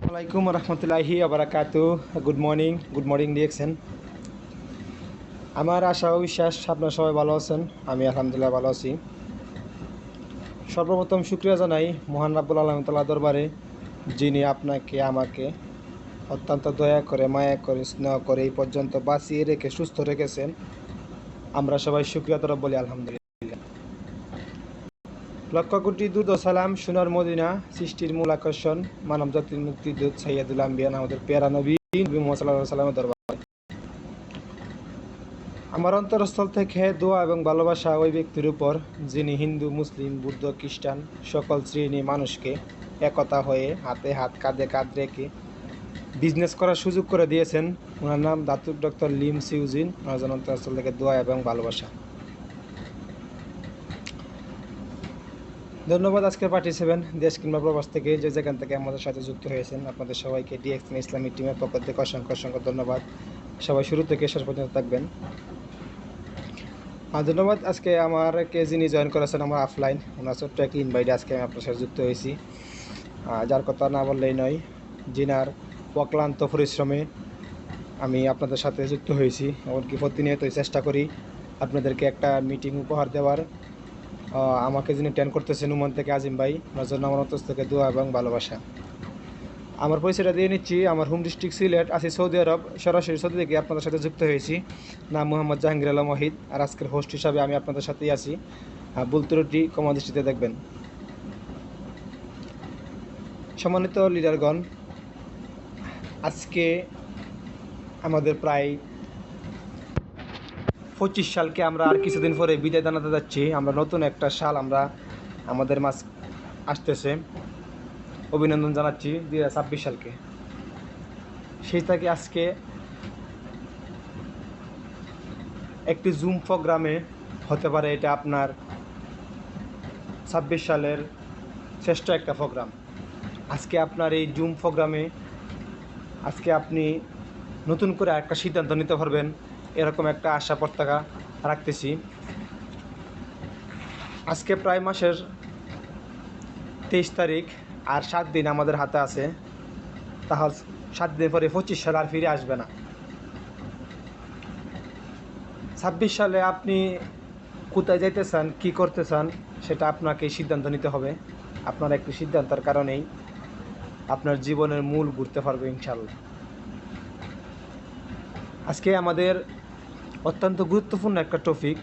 আসসালামাইকুম রহমতুল্লাহি আবরাকাতু। Good morning দিয়েছেন। আমার আশা ও বিশ্বাস আপনারা সবাই ভালো আছেন। আমি আলহামদুলিল্লাহ ভালো আছি। সর্বপ্রথম শুকরিয়া জানাই মহান রাব্বুল আলামিন তাআলার দরবারে, যিনি আপনাকে আমাকে অত্যন্ত দয়া করে, মায়া করে, স্নেহ করে এই পর্যন্ত বাঁচিয়ে রেখে সুস্থ রেখেছেন। আমরা সবাই শুকরিয়া তরফ বলি আলহামদুলিল্লাহ। লক্ষ কোটি দুরূদ ও সালাম সোনার মদিনা, সৃষ্টির মূল আকর্ষণ, মানব জাতির মুক্তিদূত সাইয়্যিদুল আম্বিয়া আমাদের পেয়ারা নবী মুহাম্মদ সাল্লাল্লাহু আলাইহি ওয়াসাল্লামের দরবারে আমার অন্তরস্থল থেকে দোয়া এবং ভালোবাসা ওই ব্যক্তির উপর, যিনি হিন্দু, মুসলিম, বৌদ্ধ, খ্রিস্টান সকল শ্রেণী মানুষকে একতা হয়ে হাতে হাত কাঁধে কাঁধ রেখে বিজনেস করার সুযোগ করে দিয়েছেন। ওনার নাম দাতুক ডক্টর লিম সিউজিন। ওনার অন্তরস্থল থেকে দোয়া এবং ভালোবাসা। ধন্যবাদ আজকে পার্টিসিপেন্ট দেশ কিংবা প্রবাস থেকে যে যেখান থেকে আমাদের সাথে যুক্ত হয়েছেন, আপনাদের সবাইকে ডিএক্সএন ইসলামিক টিমের পক্ষ থেকে অসংখ্য ধন্যবাদ। সবাই শুরু থেকে শেষ পর্যন্ত থাকবেন। ধন্যবাদ। আজকে আমারকে যিনি জয়েন করেছেন আমার অফলাইন, ওনার ছোট্ট একটি ইনভাইটে আজকে আমি আপনার সাথে যুক্ত হয়েছি, যার কথা না বললেই নয়, যিনার অক্লান্ত পরিশ্রমে আমি আপনাদের সাথে যুক্ত হয়েছি। এমনকি প্রতিনিয়তই চেষ্টা করি আপনাদেরকে একটা মিটিং উপহার দেওয়ার। আমাকে যিনি ট্রেন করতেছেন উমান থেকে আজিম ভাই, ওনার জন্য আমার অন্তর থেকে দোয়া এবং ভালোবাসা। আমার পরিচয়টা দিয়ে নিচ্ছি। আমার হোম ডিস্ট্রিক্ট সিলেট, আছি সৌদি আরব। সরাসরি সৌদি থেকে আপনাদের সাথে যুক্ত হয়েছি। নাম মোহাম্মদ জাহাঙ্গীর আলম ওয়াহিদ। আর আজকের হোস্ট হিসাবে আমি আপনাদের সাথেই আছি। ভুল ত্রুটি ক্ষমা দৃষ্টিতে দেখবেন। সম্মানিত লিডারগণ, আজকে আমাদের প্রায় 25 সালকে আমরা আর কিছুদিন পরে বিদায় জানাতে যাচ্ছি। আমরা নতুন একটা সাল আমাদের মাঝ আসতেছে। অভিনন্দন জানাচ্ছি 2026 সালকে। সেই থেকে আজকে একটি জুম প্রোগ্রামে হতে পারে এটা আপনার 26 সালের শ্রেষ্ঠ একটা প্রোগ্রাম। আজকে আপনার এই জুম প্রোগ্রামে আজকে আপনি নতুন করে একটা সিদ্ধান্ত নিতে পারবেন, এরকম একটা আশা পতাকা রাখতেছি। আজকে প্রায় মাসের 23 তারিখ, আর 7 দিন আমাদের হাতে আছে। তাহলে 7 দিন পরে 25 সাল আর ফিরে আসবে না। 26 সালে আপনি কোথায় যাইতে চান, কী করতে চান, সেটা আপনাকে সিদ্ধান্ত নিতে হবে। আপনার একটি সিদ্ধান্তের কারণেই আপনার জীবনের মূল ঘুরতে পারবে ইনশাল্লাহ। আজকে আমাদের অত্যন্ত গুরুত্বপূর্ণ একটা topic,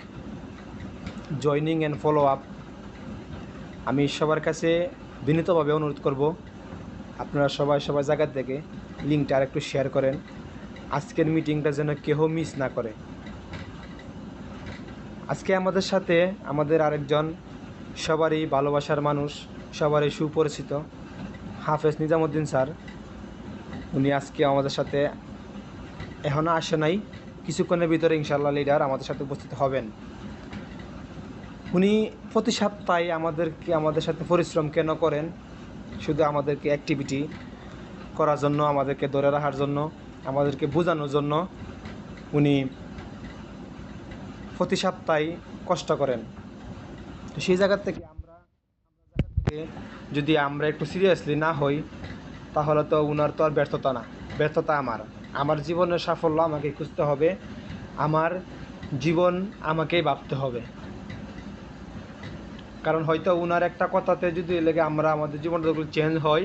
joining and follow up. আমি সবার কাছে বিনীতভাবে অনুরোধ করব, আপনারা সবাই জায়গা থেকে লিঙ্কটা আর একটু শেয়ার করেন। আজকের মিটিংটা যেন কেউ মিস না করে। আজকে আমাদের সাথে আমাদের আরেকজন সবারই ভালোবাসার মানুষ, সবারই সুপরিচিত হাফেজ নিজামুদ্দিন স্যার। উনি আজকে আমাদের সাথে এখনও আসে নাই, কিছুক্ষণের ভিতরে ইনশাল্লাহ লিডার আমাদের সাথে উপস্থিত হবেন। উনি প্রতি সপ্তাহে আমাদের সাথে পরিশ্রম কেন করেন? শুধু আমাদেরকে অ্যাক্টিভিটি করার জন্য, আমাদেরকে ধরে রাখার জন্য, আমাদেরকে বোঝানোর জন্য উনি প্রতি সপ্তাহে কষ্ট করেন। তো সেই জায়গা থেকে যদি আমরা একটু সিরিয়াসলি না হই, তাহলে তো উনার তো আর ব্যর্থতা না, ব্যর্থতা আমার জীবনের সাফল্য আমাকে খুঁজতে হবে, আমার জীবন আমাকেই ভাবতে হবে। কারণ হয়তো উনার একটা কথাতে যদি লেগে আমাদের জীবনটা চেঞ্জ হয়,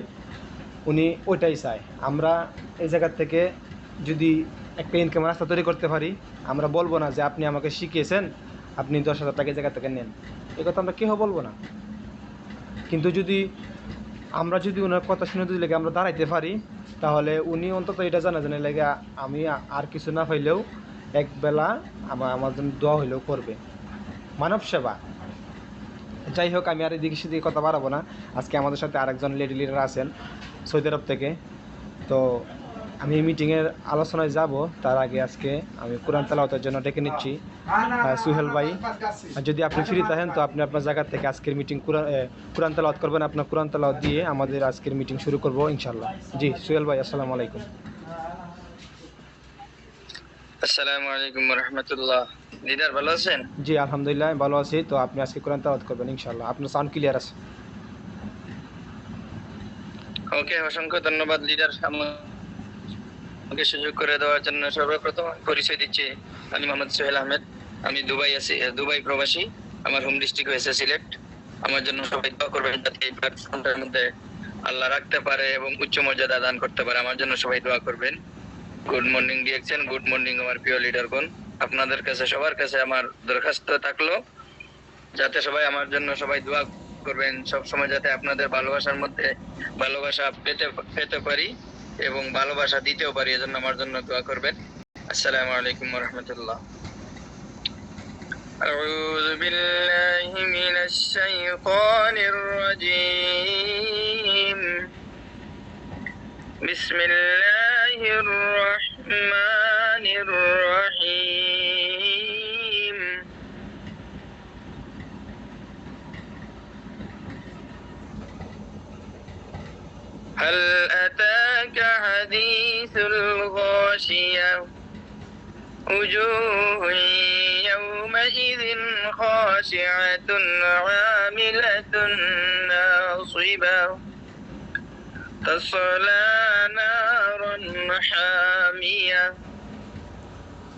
উনি ওইটাই চায়। আমরা এই জায়গা থেকে যদি একটা ইনকাম রাস্তা তৈরি করতে পারি, আমরা বলবো না যে আপনি আমাকে শিখিয়েছেন, আপনি 10,000 টাকা এই জায়গা থেকে নেন, এই কথা আমরা কেউ বলবো না। কিন্তু আমরা যদি ওনার কথা শুনে যদি লেগে আমরা দাঁড়াইতে পারি, তাহলে উনি অন্তত এটা জানে লেগে আমি আর কিছু না পাইলেও একবেলা আমার জন্য দোয়া হইলেও করবে। মানব সেবা। যাই হোক, আমি আর এদিকে সেদিকে কথা বাড়াবো না। আজকে আমাদের সাথে আরেকজন লেডি লিডার আছেন সৌদি আরব থেকে। তো আমি মিটিংয়ের আলোচনায় যাব, তার আগে আজকে আমি কোরআন তেলাওয়াতের জন্য ডেকে নিচ্ছি সুহেল ভাই। আর যদি আপনি ফ্রি থাকেন তো আপনি আপনার জায়গা থেকে আজকের মিটিং কোরআন তেলাওয়াত করবেন। আপনার কোরআন তেলাওয়াত দিয়ে আমাদের আজকের মিটিং শুরু করব ইনশাল্লাহ। জি সুহেল ভাই, আসসালামু আলাইকুম। আসসালামু আলাইকুম ওয়া রাহমাতুল্লাহ। লিডার ভালো আছেন? জি আলহামদুলিল্লাহ ভালো আছি। তো আপনি আজকে কোরআন তেলাওয়াত করবেন ইনশাল্লাহ। আপনার সাউন্ড ক্লিয়ার আছে? ওকে, অসংখ্য ধন্যবাদ লিডার আমাকে সুযোগ করে দেওয়ার জন্য। সর্বপ্রথম পরিচয় দিচ্ছি, আমি মোহাম্মদ সোহেল আহমেদ। আমি দুবাই আছি, দুবাই প্রবাসী। আমার হোম ডিস্ট্রিক্ট হয়েছে সিলেট। আমার জন্য সবাই দোয়া করবেন যাতে এই প্ল্যাটফর্মটার মধ্যে আল্লাহ রাখতে পারে এবং উচ্চ মর্যাদা দান করতে পারে। আমার জন্য সবাই দোয়া করবেন। গুড মর্নিং দিয়েছেন, গুড মর্নিং আমার প্রিয় লিডারগণ। আপনাদের কাছে সবার কাছে আমার দরখাস্ত থাকলো যাতে সবাই আমার জন্য সবাই দোয়া করবেন, সব সময় যাতে আপনাদের ভালোবাসার মধ্যে ভালোবাসা পেতে পেতে পারি এবং ভালোবাসা দিতেও পারি, এজন্য আমার জন্য দোয়া করবেন। আসসালামু আলাইকুম ওয়া রাহমাতুল্লাহ। أعوذ بالله من الشيطان الرجيم. بسم الله الرحمن الرحيم. هل أتاك حديث الغاشية؟ وجوه يومئذ خاشعة عاملة ناصبة تصلى نارا حامية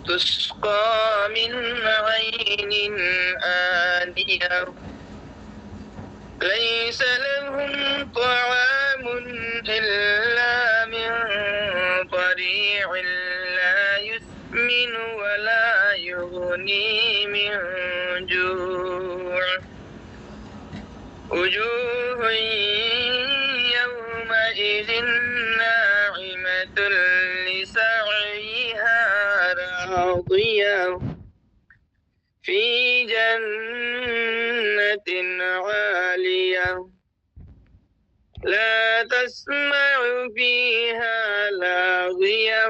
تسقى من عين آنية ليس لهم طعام إلا من ضريع لا يسمن ولا يغني من جوع وجوه يومئذ ناعمة لسعيها راضية في جنة عالية لا تسمع فيها لاغية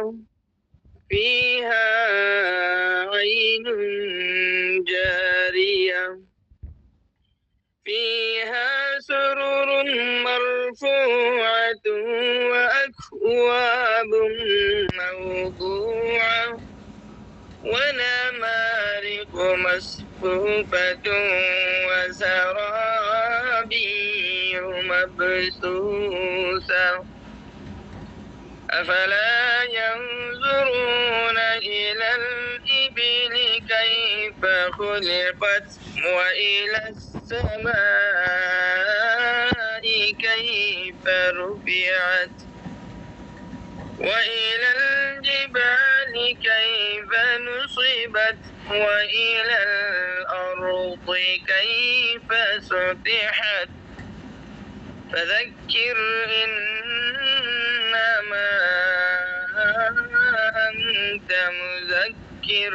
فيها عين جارية فيها سرر مرفوعة وأكواب موضوعة ونمارق مصفوفة وزرابي مبثوثة أفلا ينظرون إلى الإبل كيف خلقت وإلى السماء كيف رفعت وإلى الجبال كيف نصبت وإلى الأرض كيف سطحت فذكر إنما أنت مذكر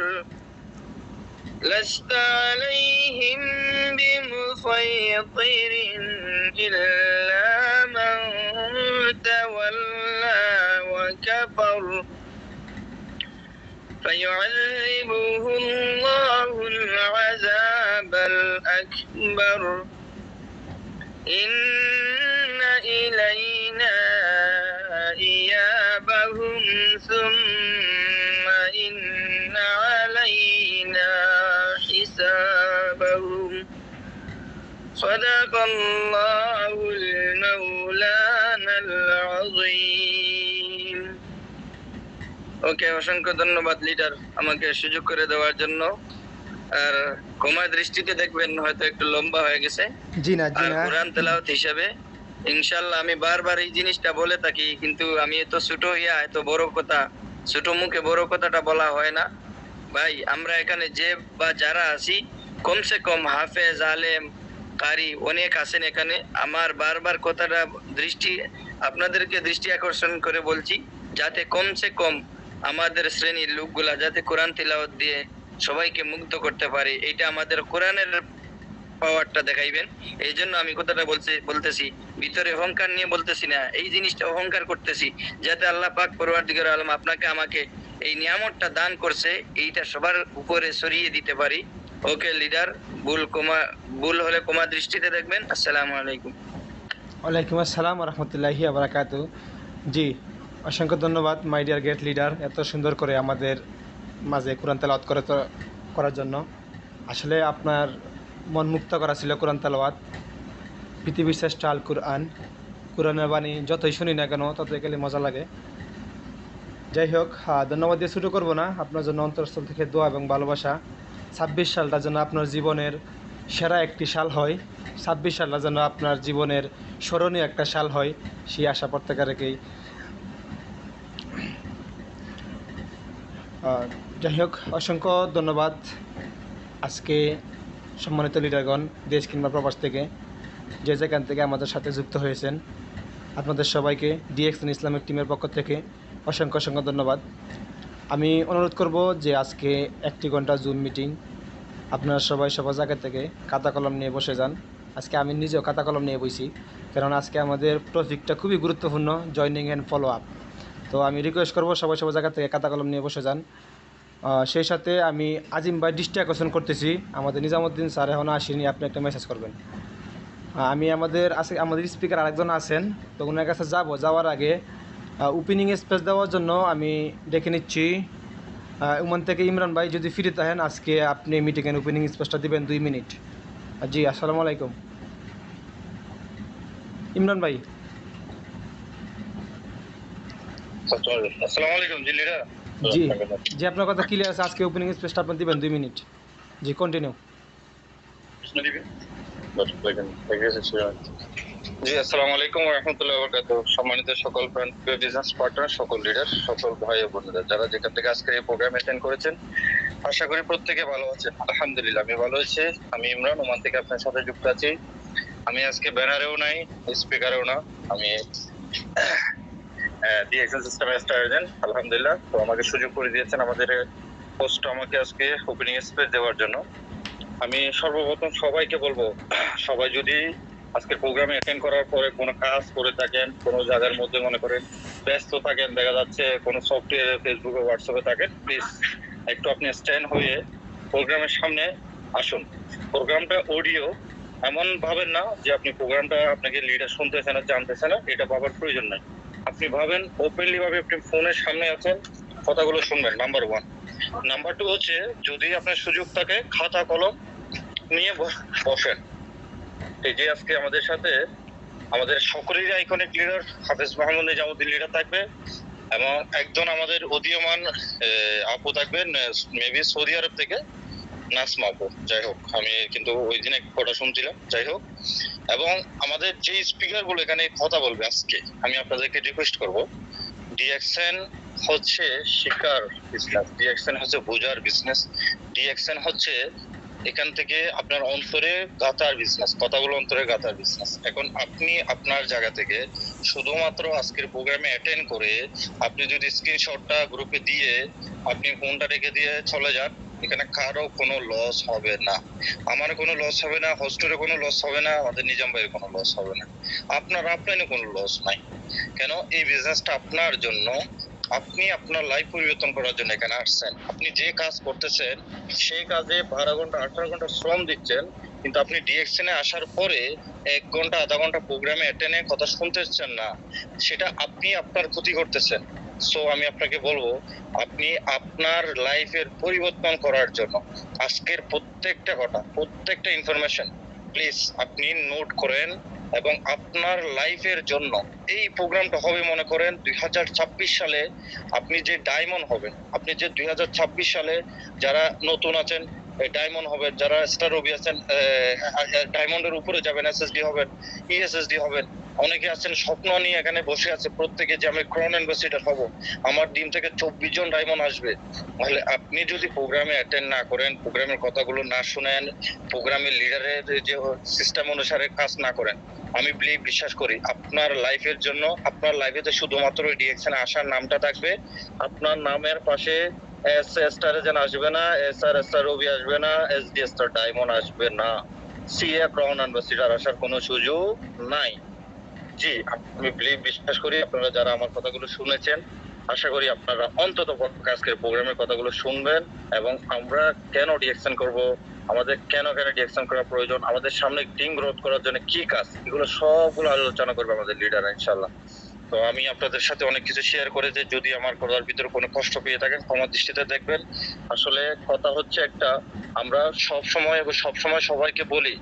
لست عليهم بمسيطر إلا من تولى وكفر فيعذبه الله العذاب الأكبر إن إلينا إيابهم ثم إن علينا حسابهم صدق الله المولانا العظيم. ওকে, অসংখ্য ধন্যবাদ লিডার আমাকে সুযোগ করে দেওয়ার জন্য। আর ক্ষমা দৃষ্টিতে দেখবেন হয়তো একটু লম্বা হয়ে গেছে। জি না আর কোরআন তেলাওয়াত হিসাবে ইনশাআল্লাহ আমি বারবার এই জিনিসটা বলে থাকি, কিন্তু আমি এত ছোট হইয়া এত বড় কথা, ছোট মুখে বড় কথাটা বলা হয় না। ভাই আমরা এখানে যে বা যারা আছি কমসে কম হাফেজ আলেম কারি অনেক আছেন এখানে। আমার বারবার কথাটা আপনাদেরকে দৃষ্টি আকর্ষণ করে বলছি যাতে কমসে কম আমাদের শ্রেণীর লোকগুলা যাতে কোরআন তিলাওয়াত দিয়ে সবাইকে মুগ্ধ করতে পারে, এটা আমাদের কোরআনের পাওয়ারটা দেখাইবেন। এই জন্য আমি কথাটা বলতেছি, ভিতরে অহংকার নিয়ে বলতেছি না, এই জিনিসটা অহংকার করতেছি যাতে আল্লাহ পাক পরওয়ারদিগার আলম আপনাকে আমাকে এই নিয়ামতটা দান করছে এইটা সবার উপরে ছড়িয়ে দিতে পারি। ওকে লিডার, ভুল হলে ক্ষমা দৃষ্টিতে দেখবেন। আসসালামু আলাইকুম। ওয়ালাইকুম আসসালাম ওয়া রাহমাতুল্লাহি ওয়া বারাকাতুহু। জি, অসংখ্য ধন্যবাদ মাই ডিয়ার গ্রেট লিডার, এত সুন্দর করে আমাদের মাঝে কোরআন তেলাওয়াত করার জন্য। আসলে আপনার মন মুক্ত করা ছিল কোরআন তেলাওয়াত। পৃথিবীর শ্রেষ্ঠ আল কোরআন কোরআনের বাণী যতই শুনি না কেন ততই গেলে মজা লাগে। যাই হোক, ধন্যবাদ দিয়ে শুরু করবো না, আপনার জন্য অন্তরস্থল থেকে দোয়া এবং ভালোবাসা। 26 সালটা যেন আপনার জীবনের সেরা একটি সাল হয়, 26 সালটা যেন আপনার জীবনের স্মরণীয় একটা সাল হয়, সেই আশা প্রত্যেকেরকেই। যাই হোক, অসংখ্য ধন্যবাদ আজকে সম্মানিত লিডারগণ দেশ কিংবা প্রবাস থেকে যে যেখান থেকে আমাদের সাথে যুক্ত হয়েছেন, আপনাদের সবাইকে ডিএক্সএন ইসলামিক টিমের পক্ষ থেকে অসংখ্য অসংখ্য ধন্যবাদ। আমি অনুরোধ করব যে আজকে 1 ঘন্টা জুম মিটিং, আপনারা সবাই সবার জায়গা থেকে খাতা কলম নিয়ে বসে যান। আজকে আমি নিজেও খাতা কলম নিয়ে বসি, কারণ আজকে আমাদের টপিকটা খুবই গুরুত্বপূর্ণ, জয়নিং অ্যান্ড ফলো আপ। তো আমি রিকোয়েস্ট করব সবাই সবার জায়গা থেকে খাতা কলম নিয়ে বসে যান। সেই সাথে আমি আজিম ভাই দৃষ্টি আকর্ষণ করতেছি, আমাদের নিজামুদ্দিন স্যার এখনও আসেনি, আপনি একটা মেসেজ করবেন। আমি আমাদের স্পিকার আরেকজন আছেন, তো ওনার কাছে যাওয়ার আগে ওপেনিং স্পেস দেওয়ার জন্য আমি ডেকে নিচ্ছি ওমান থেকে ইমরান ভাই, যদি ফ্রি থাকেন আজকে আপনি মিটিংয়ের ওপেনিং স্পেসটা দিবেন 2 মিনিট। জি, আসসালামু আলাইকুম ইমরান ভাই। আসসালামু আলাইকুম জি লিডার। জি জি, আপনার কথা ক্লিয়ার আছে, আজকে ওপেনিং স্পেসটা আপনি দিবেন 2 মিনিট। জি, কন্টিনিউ। জি, আসসালামু আলাইকুম ওয়া রাহমাতুল্লাহি ওয়া বারাকাতুহু। সম্মানিত সকল বিজনেস পার্টনার, সকল লিডার, সকল ভাই ও বোনেরা যারা যেখান থেকে আজকে এই প্রোগ্রাম অ্যাটেন্ড করেছেন, আশা করি প্রত্যেকে ভালো আছেন। আলহামদুলিল্লাহ আমি ভালো আছি। আমি ইমরান, ওমান থেকে আপনার সাথে যুক্ত আছি। আমি আজকে ব্যানারেও নাই, স্পিকারেও না, আমি ডিএক্সএন সিস্টেম স্টার এজেন্ট। আলহামদুলিল্লাহ, তো আমাকে সুযোগ করে দিয়েছেন আমাদের পোস্ট আমাকে আজকে ওপেনিং স্পেস দেওয়ার জন্য। আমি সর্বপ্রথম সবাইকে বলবো, সবাই যদি আজকের প্রোগ্রামে অ্যাটেন্ড করার পরে কোনো কাজ করে থাকেন, কোনো জায়গার মধ্যে মনে করেন ব্যস্ত থাকেন, দেখা যাচ্ছে কোনো সফটওয়্যারে, ফেসবুকে, হোয়াটসঅ্যাপে থাকেন, প্লিজ একটু আপনি স্ট্যান্ড হয়ে প্রোগ্রামের সামনে আসুন। প্রোগ্রামটা অডিও, এমন ভাবেন না যে আপনি প্রোগ্রামটা আপনাকে লিডার শুনতেছে না, জানতেছে না, এটা ভাবার প্রয়োজন নাই। আপনি ভাবেন ওপেনলি ভাবে আপনি ফোনের সামনে আছেন, কথাগুলো শুনবেন, নাম্বার 1। নাম্বার 2 হচ্ছে, যদি আপনার সুযোগ থাকে খাতা কলম নিয়ে বসেন। এই যে আজকে আমাদের সাথে আমাদের সকলেরই আইকনিক লিডার হাফেজ মাহমুদ নিজামুদ্দিন লিডার থাকবে, এবং একজন আমাদের উদীয়মান আপু থাকবেন মেবি সৌদি আরব থেকে, নাসমা আপু। যাই হোক, আমি কিন্তু ওই দিন এক কথা শুনছিলাম। যাই হোক, এবং আমাদের যে স্পিকার গুলো এখানে কথা বলবে আজকে, আমি আপনাদেরকে রিকোয়েস্ট করব, ডিএক্সএন হচ্ছে শিকার বিজনেস, ডিএক্সএন হচ্ছে বোঝার বিজনেস, ডিএক্সএন হচ্ছে এখান থেকে আপনার অন্তরে গাতার বিজনেস, কথাগুলো অন্তরে গাতার বিজনেস। এখন আপনি আপনার জায়গা থেকে শুধুমাত্র আজকের প্রোগ্রামে অ্যাটেন্ড করে আপনি যদি স্ক্রিনশটটা গ্রুপে দিয়ে আপনি ফোনটা রেখে দিয়ে চলে যান, এখানে কারো কোনো লস হবে না, আমার কোনো লস হবে না, হোস্টেলে কোনো লস হবে না, আমাদের নিজাম ভাইয়ের কোনো লস হবে না, আপনার আপলাইনে কোনো লস নাই। কেন? এই বিজনেসটা আপনার জন্য, আপনি আপনার লাইফ পরিবর্তন করার জন্য এখানে আসছেন। আপনি যে কাজ করতেছেন সেই কাজে 12 ঘন্টা 18 ঘন্টা শ্রম দিচ্ছেন, কিন্তু আপনি ডিএক্সএন এ আসার পরে 1 ঘন্টা আধা ঘন্টা প্রোগ্রামে অ্যাটেন্ড কথা শুনতেছেন না, সেটা আপনি আপনার ক্ষতি করতেছেন। সো আমি আপনাকে বলবো, আপনি আপনার লাইফের পরিবর্তন করার জন্য আজকের প্রত্যেকটা কথা, প্রত্যেকটা ইনফরমেশন প্লিজ আপনি নোট করেন, এবং আপনার লাইফের জন্য এই প্রোগ্রামটা হবে মনে করেন 2026 সালে আপনি যে ডায়মন্ড হবেন, আপনি যে 2026 সালে যারা নতুন আছেন ডায়মন্ড হবেন, যারা স্টার রবি আছেন ডায়মন্ডের উপরে যাবেন, এসএসডি হবেন, ইএসএসডি হবেন। অনেকে আছেন স্বপ্ন নিয়ে এখানে বসে আছে প্রত্যেকে যে আমি ক্রাউন অ্যাম্বাসেডর হব, আমার টিম থেকে 24 জন ডায়মন্ড আসবে। তাহলে আপনি যদি প্রোগ্রামে অ্যাটেন্ড না করেন, প্রোগ্রামের কথাগুলো না শুনেন, প্রোগ্রামের লিডারের যে সিস্টেম অনুসারে কাজ না করেন, আমি বিশ্বাস করি আপনার লাইফের জন্য, আপনার লাইফে শুধুমাত্র ডিএক্সএন আসার নামটা থাকবে, আপনার নামের পাশে এস স্টার এজেন্ট আসবে না, স্টার রবি আসবে না, এসডি স্টার ডায়মন্ড আসবে না, সিএ ক্রাউন অ্যাম্বাসেডর আসার কোনো সুযোগ নাই। জি, আমি বিশ্বাস করি আপনারা যারা আমার কথাগুলো শুনেছেন, আশা করি আপনারা অন্তত আজকের প্রোগ্রামের কথাগুলো শুনবেন, এবং আমরা কেন ডিএক্সএন করব, আমাদের কেন ডিএক্সএন করা প্রয়োজন, আমাদের সামনে টিম গ্রোথ করার জন্য কি কাজ, এগুলো সবগুলো আলোচনা করবে আমাদের লিডার ইনশাআল্লাহ। তো আমি আপনাদের সাথে অনেক কিছু শেয়ার করে, যে যদি আমার কথার ভিতরে কোনো কষ্ট পেয়ে থাকেন ক্ষমার দৃষ্টিতে দেখবেন। আসলে কথা হচ্ছে একটা, আমরা সব সময় সবাইকে বলি,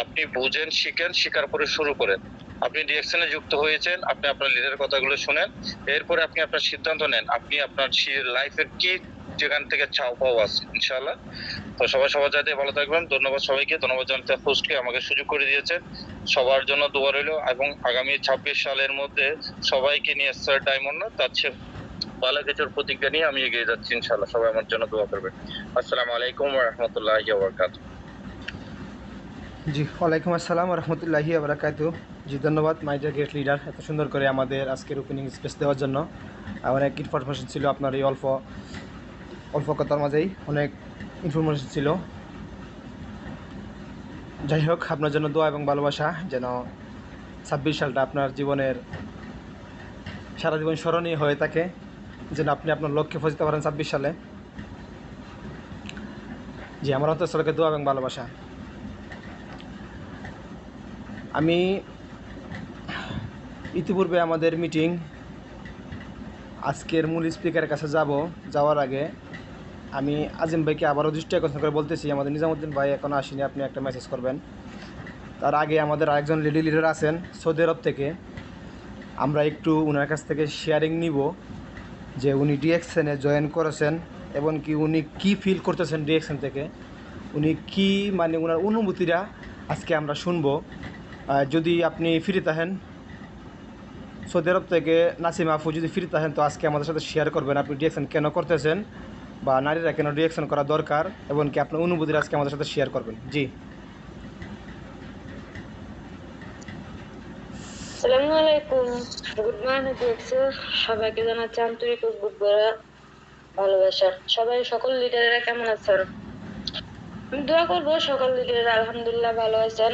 আপনি বুঝেন, শিখেন, শিকার করে শুরু করেন। আপনি ডিরেকশনে যুক্ত হয়েছেন, আপনি আপনার লিডারের কথাগুলো শুনেন, এরপরে আপনি আপনার সিদ্ধান্ত নেন আপনি আপনার লাইফের কি যেখান থেকে চাও পাওয়া আছে ইনশাআল্লাহ। তো সবাই সবার যাতে ভালো থাকবেন। ধন্যবাদ সবাইকে, ধন্যবাদ জানাতে হোস্টকে আমাকে সুযোগ করে দিয়েছেন। সবার জন্য দোয়া রইল এবং আগামী 26 সালের মধ্যে সবাইকে নিয়ে স্যার ডায়মন্ড তার চেয়ে ভালো কিছুর প্রতিজ্ঞা নিয়ে আমি এগিয়ে যাচ্ছি ইনশাআল্লাহ। সবাই আমার জন্য দোয়া করবেন। আসসালামু আলাইকুম ওয়া রাহমাতুল্লাহি ওয়া বারাকাতুহু। জি, ওয়ালাইকুম আসসালাম রহমতুল্লাহি আবরাকাতু। জি, ধন্যবাদ মাই ডিয়ার গ্রেট লিডার, এত সুন্দর করে আমাদের আজকের ওপেনিং স্পেস দেওয়ার জন্য। অনেক ইনফরমেশন ছিল আপনার এই অল্প অল্প কথার মাঝেই অনেক ইনফরমেশন ছিল। যাই হোক, আপনার জন্য দোয়া এবং ভালোবাসা যেন 26 সালটা আপনার জীবনের সারা জীবন স্মরণীয় হয়ে থাকে, যেন আপনি আপনার লক্ষ্যে পৌঁছতে পারেন 26 সালে। জি, আমার অন্তঃস্থলকে দোয়া এবং ভালোবাসা। আমি ইতিপূর্বে আমাদের মিটিং আজকের মূল স্পিকারের কাছে যাওয়ার আগে আমি আজিম ভাইকে আবারও দৃষ্টি আকর্ষণ করে বলতেছি, আমাদের নিজামুদ্দিন ভাই এখনও আসেনি, আপনি একটা মেসেজ করবেন। তার আগে আমাদের আরেকজন লেডি লিডার আছেন সৌদি আরব থেকে, আমরা একটু ওনার কাছ থেকে শেয়ারিং নিব যে উনি ডিএক্সএনে জয়েন করেছেন এবং কি উনি কী ফিল করতেছেন ডিএক্সএন থেকে, উনি কী মানে ওনার অনুভূতিটা আজকে আমরা শুনবো। যদি আপনি ফ্রি থাকেন সৌদি আরব থেকে নাসিমা আফু, যদি ফ্রি থাকেন তো আজকে আমাদের সাথে শেয়ার করবেন আপনি ডিএক্সএন কেন করতেছেন বা নারীরা কেন ডিএক্সএন করা দরকার, এবং কি আপনার অনুভূতিটা আজকে আমাদের সাথে শেয়ার করবেন। জি, আসসালামু আলাইকুম। গুড মর্নিং ডিরেক্টর, সবাইকে জানাচ্ছি আন্তরিক ও বুকভরা ভালোবাসা। সবাই সকল লিডারেরা কেমন আছেন? আমি দোয়া করবো সকল লিডারেরা আলহামদুলিল্লাহ ভালো আছেন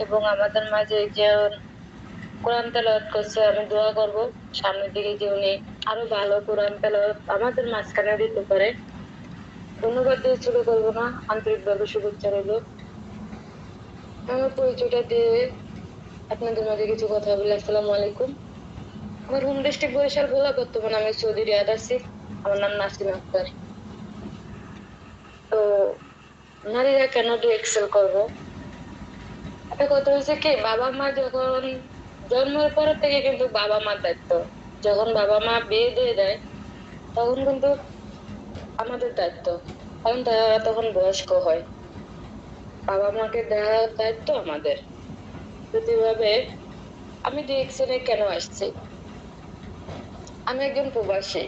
এবং আমাদের মাঝে যে কোরআন তেলাওয়াত করছে, আমি দোয়া করবো সামনের দিকে যে উনি আরো ভালো কোরআন তেলাওয়াত আমাদের মাঝখানে দিতে পারে। ধন্যবাদ দিয়ে শুরু করবো না, আন্তরিকভাবে শুভেচ্ছা রইল। আমার পরিচয়টা দিয়ে আপনাদের মাঝে কিছু কথা বলি। আসসালামু আলাইকুম। আমার হোম ডিস্ট্রিক্ট বরিশাল ভোলা, বর্তমানে আমি সৌদি রিয়াদ আছি। আমার নাম নাসিমা আক্তার। তো নারীরা কেন এক্সেল করবো, একটা কথা হচ্ছে কি, বাবা মা যখন জন্মের পর থেকে কিন্তু বাবা মার দায়িত্ব, যখন বাবা মা বিয়ে দিয়ে দেয় তখন কিন্তু আমাদের দায়িত্ব, কারণ তারা তখন বয়স্ক হয়। বাবা মাকে দেওয়ার দায়িত্ব আমাদের। প্রতিভাবে আমি ডিএক্সএনে কেন আসছি, আমি একজন প্রবাসী।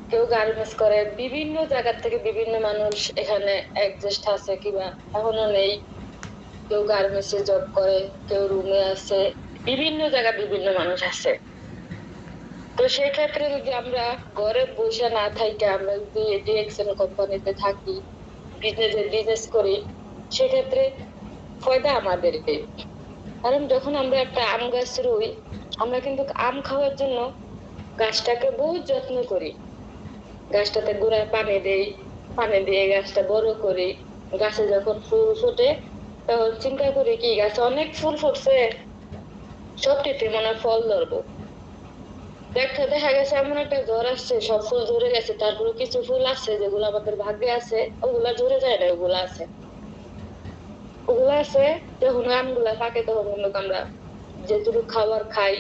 কেউ গার্মেন্টস করে, বিভিন্ন জায়গা থেকে বিভিন্ন মানুষ এখানে অ্যাডজাস্ট আছে কিংবা এখনো নেই। কেউ গার্মেন্টসে জব করে, কেউ রুমে আছে, বিভিন্ন জায়গায় বিভিন্ন মানুষ আছে। তো সেই ক্ষেত্রে যদি আমরা ঘরে বসে না থাকি, আমরা যদি ডিএক্সএন কোম্পানিতে থাকি, বিজনেস করি, সেক্ষেত্রে ফায়দা আমাদেরকে। কারণ যখন আমরা একটা আম গাছ রুই, আমরা কিন্তু আম খাওয়ার জন্য গাছটাকে বহু যত্ন করি। গাছটাতে গোড়ায় পানি দেই, পানি দিয়ে গাছটা বড় করি। গাছে যখন ফুল ফোটে তখন চিন্তা করি কি গাছে অনেক ফুল ফুটছে, সবটিতে মনে হয় ফল ধরবো। দেখা গেছে এমন একটা জ্বর আসছে, সব ফুল ঝরে গেছে, তারপরে কিছু ফুল আছে যেগুলো আমাদের ভাগ্যে আছে, ওগুলা ঝরে যায় না, ওগুলা আছে। যখন আমগুলা পাকে তখন আমরা যেটুকু খাবার খাই,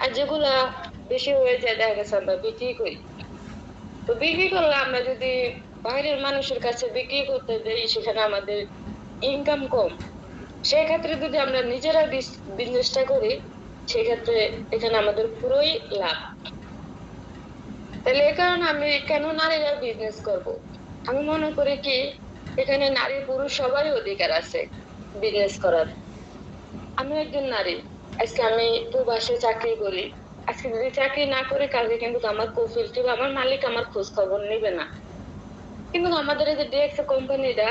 আর যেগুলা বেশি হয়ে যায় দেখা গেছে আমরা বিক্রি করি। তো বিক্রি করলে আমরা যদি বাইরের মানুষের কাছে বিক্রি করতে যাই, সেখানে আমাদের ইনকাম কম। সেক্ষেত্রে যদি আমরা নিজেরা বিজনেসটা করি, সেক্ষেত্রে এখানে আমাদের পুরোই লাভ। তাহলে এই কারণে আমি কেন নারীরা বিজনেস করব, আমি মনে করি কি এখানে নারী পুরুষ সবারই অধিকার আছে বিজনেস করার। আমি একজন নারী, আজকে আমি প্রবাসে চাকরি করি, আজকে যদি চাকরি না করি কালকে কিন্তু আমার কফিল কিংবা আমার মালিক আমার খোঁজ খবর নিবে না। কিন্তু আমাদের এই যে ডিএক্সএ কোম্পানিটা,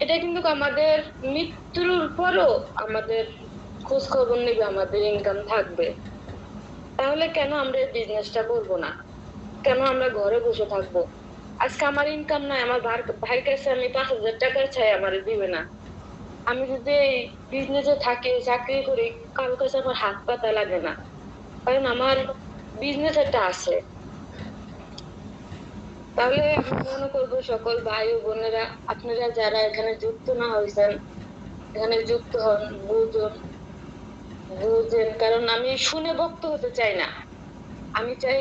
এটা কিন্তু আমাদের মৃত্যুর পরও আমাদের খোঁজ খবর নিবে, আমাদের ইনকাম থাকবে। তাহলে কেন আমরা এই বিজনেসটা করবো না, কেন আমরা ঘরে বসে থাকবো? আজকে আমার ইনকাম নাই, আমার ভাইয়ের কাছে আমি 5,000 টাকার চাই, আমার দিবে না। আমি যদি এই বিজনেসে থাকি, চাকরি করি, কারোর কাছে আমার হাত পাতা লাগে না, কারণ আমার বিজনেস একটা আছে। তাহলে আমি মনে করবো সকল ভাই ও বোনেরা, আপনারা যারা এখানে যুক্ত না হয়েছেন, এখানে যুক্ত হন, বুঝুন বুঝছেন, কারণ আমি শুনে ভক্ত হতে চাই না, আমি চাই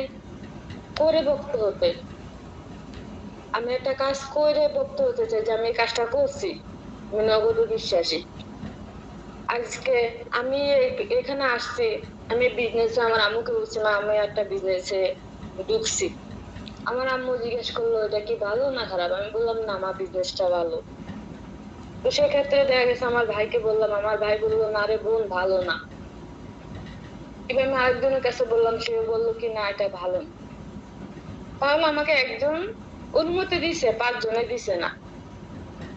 করে ভক্ত হতে। আমি একটা কাজ করে ভক্ত হতে চাই যে আমি এই কাজটা করছি, আমি নগদ বিশ্বাসী। আজকে আমি এখানে আসছি, আমি বিজনেসে আমার আম্মুকে বলছি, মা আমি একটা বিজনেসে ঢুকছি। আমার আম্মু জিজ্ঞেস করলো এটা কি ভালো না খারাপ, আমি বললাম না আমার বিজনেসটা ভালো। তো সেক্ষেত্রে দেখা গেছে আমার ভাইকে বললাম, আমার ভাই বললো না রে বোন ভালো না। এবার আমি আরেকজনের কাছে বললাম, সেও বললো কি না এটা ভালো না। তাহলে আমাকে একজন অনুমতি দিছে, 5 জনে দিছে না,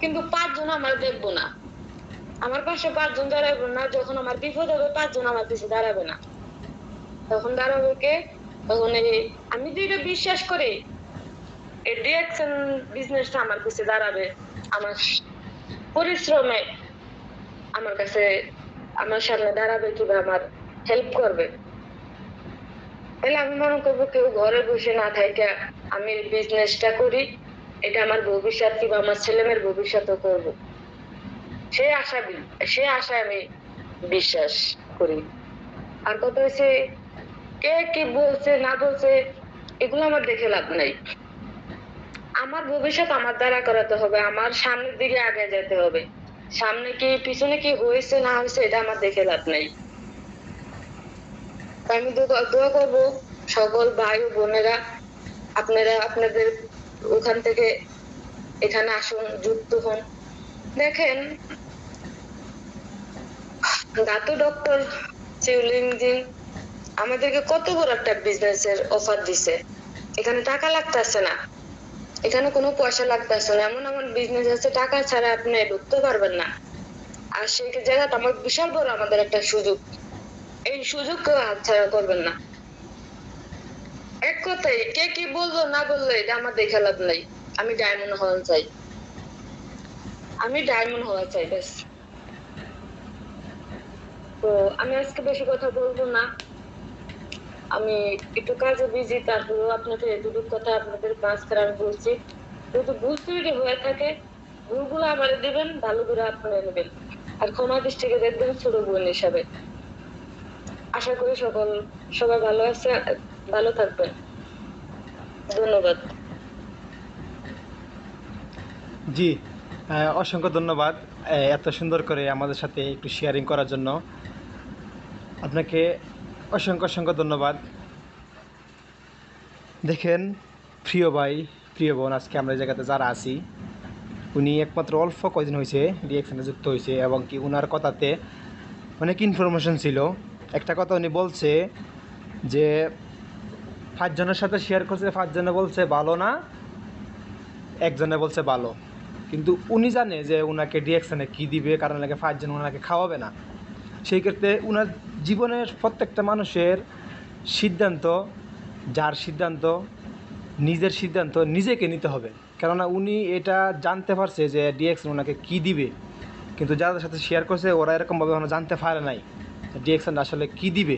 কিন্তু 5 জন আমার দেখবো না, আমার পাশে 5 জন দাঁড়াবে না। যখন আমার বিপদ হবে 5 জন আমার পিছে দাঁড়াবে না, তখন দাঁড়াবে কে? তখন এই আমি যেটা বিশ্বাস করি এই ডিএকশন বিজনেসটা আমার পিছে দাঁড়াবে, আমার পরিশ্রমে আমার কাছে, আমার সামনে দাঁড়াবে, কিংবা আমার হেল্প করবে। তাহলে আমি মনে করবো কেউ ঘরে বসে না থাইকা আমি বিজনেসটা করি, এটা আমার ভবিষ্যৎ কিংবা আমার ছেলেমেয়ের ভবিষ্যৎও করব, সে আশায় আমি বিশ্বাস করি। আর কথা হচ্ছে কে কি বলছে না বলছে এগুলো আমার দেখে লাভ নাই। আমার ভবিষ্যৎ আমার দ্বারা করাতে হবে, আমার সামনের দিকে আগে যেতে হবে। সামনে কি পিছনে কি হয়েছে না হয়েছে এটা আমার দেখে লাভ নাই। তাই আমি দোয়া করবো সকল ভাই ও বোনেরা, আপনারা আপনাদের ওখান থেকে এখানে আসুন, যুক্ত হন। দেখেন দাতু ডক্টর চিউলিংজিন আমাদেরকে কত বড় একটা বিজনেসের অফার দিছে। এখানে টাকা লাগতেছে না, এখানে কোনো পয়সা লাগতেছে না, এমন এমন বিজনেস আছে টাকা ছাড়া আপনি ঢুকতে পারবেন না। আর সেই জায়গাটা আমার বিশাল বড় আমাদের একটা সুযোগ, এই সুযোগ কেউ হাতছাড়া করবেন না। এক কথাই কে কি বললো না বললো এটা আমার দেখে লাভ নাই, আমি ডায়মন্ড হওয়া চাই, আমি ডায়মন্ড হওয়া চাই ব্যাস। তো আমি আজকে বেশি কথা বলবো না, আমি একটু কাজে বিজি, তারপরেও আপনাকে এতটুকু কথা আপনাদের মাঝখানে আমি বলছি। যদি ভুল ত্রুটি হয়ে থাকে ভুলগুলো আমার দিবেন, ভালো করে আপনারা নেবেন, আর ক্ষমা দৃষ্টিকে দেখবেন ছোট বোন হিসাবে। আশা করি সবাই ভালো আছে, ভালো থাকবেন। ধন্যবাদ। জি, অসংখ্য ধন্যবাদ এত সুন্দর করে আমাদের সাথে একটু শেয়ারিং করার জন্য। আপনাকে অসংখ্য ধন্যবাদ। দেখেন প্রিয় ভাই প্রিয় বোন, আজকে আমরা এই জায়গাতে যারা আছি, উনি একমাত্র অল্প কয়দিন হয়েছে রিঅ্যাকশানে যুক্ত হয়েছে, এবং কি ওনার কথাতে অনেক ইনফরমেশন ছিল। একটা কথা উনি বলছে যে 5 জনের সাথে শেয়ার করছে, 5 জনে বলছে ভালো না, একজনে বলছে ভালো। কিন্তু উনি জানে যে ওনাকে রিঅ্যাকশানে কী দিবে, কারণ লাগে 5 জন ওনাকে খাওয়াবে না। সেই ক্ষেত্রে ওনার জীবনের প্রত্যেকটা মানুষের সিদ্ধান্ত, যার সিদ্ধান্ত, নিজের সিদ্ধান্ত নিজেকে নিতে হবে। কেননা উনি এটা জানতে পারছে যে ডিএক্সন ওনাকে কী দিবে, কিন্তু যাদের সাথে শেয়ার করছে ওরা এরকমভাবে ওনারা জানতে পারে নাই ডিএক্সন আসলে কী দিবে।